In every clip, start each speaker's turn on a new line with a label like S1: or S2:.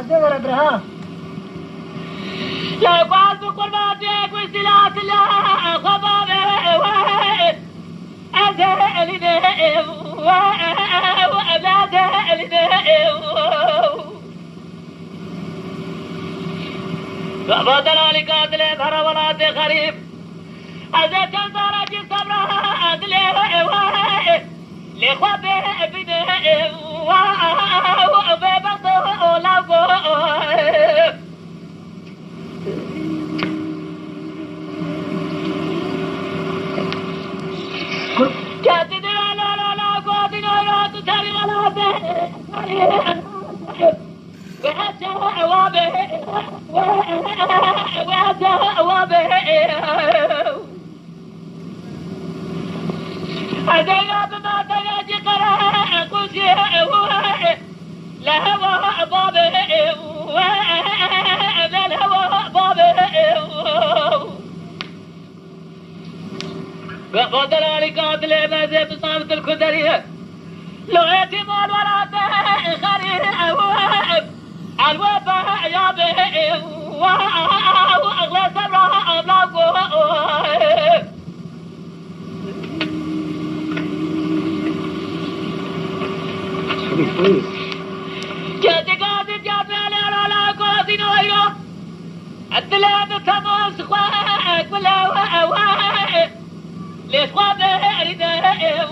S1: أدور أبرها لا يقال بكل ما فيك وسلات الله خبابه وأذى لنائم وأباد لنائم فبدل لقاتل ظهر ولاد خريف أذى تنظر جسمها أدلي لخبه بنائم وأبابته لقوه كاتد لا لا لا قاتل لا تتري ولا به وحتى وابه وحتى وابه أدينا بما تيجي قراء قشي لهوى بابه لهوى بابه وقدر عليك عدل ما زي بصامت الكدرية لو اعتماد وراته خرير الوفاء يا به واغلى سبرها أبلاقه جاتي قادر جاتي على لا قادر نويو الدلاد تموس خواك ولا لخوابه رداء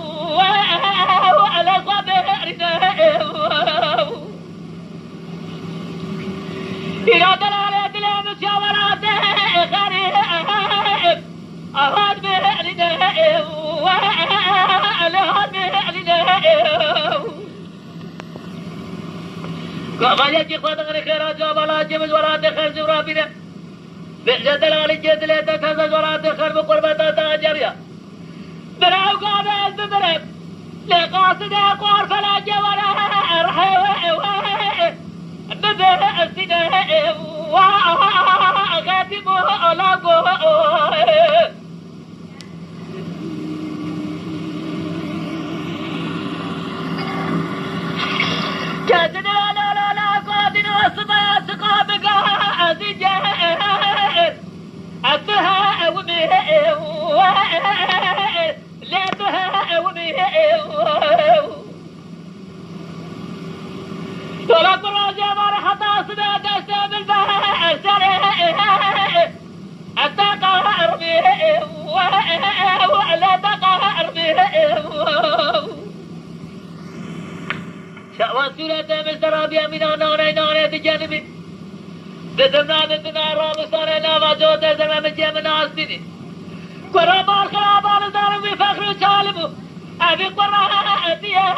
S1: وعلى خوابه رداء إلى دلالة المشاورات خريب أهد به رداء وعلى به رداء قام يجي خطر خيرات ولا جمز ولا دخل زرابنا بجدلال الجدلة تتزج ولا دخل بقربة تاجريا براو قابل ببرد لقاصد أقوار فلا جولا رحيوه ببرد سنه وغاتبه ألاقوه كاتن لا لا لا قادن وصبا سقابك أزجاه أبها ومه لا بها ومه طلق الرجاء مرحطة صدا دستا بالبها سريه أتقهر به ولا تقهر به شأوان سورة مسترابيا من نانه تجانبي تزمنا بنتنا رامستان ناما جوتا زمان مجيب ناستيني قرآن خرابان دارو بفخر چالبو أبي قرآن أتيه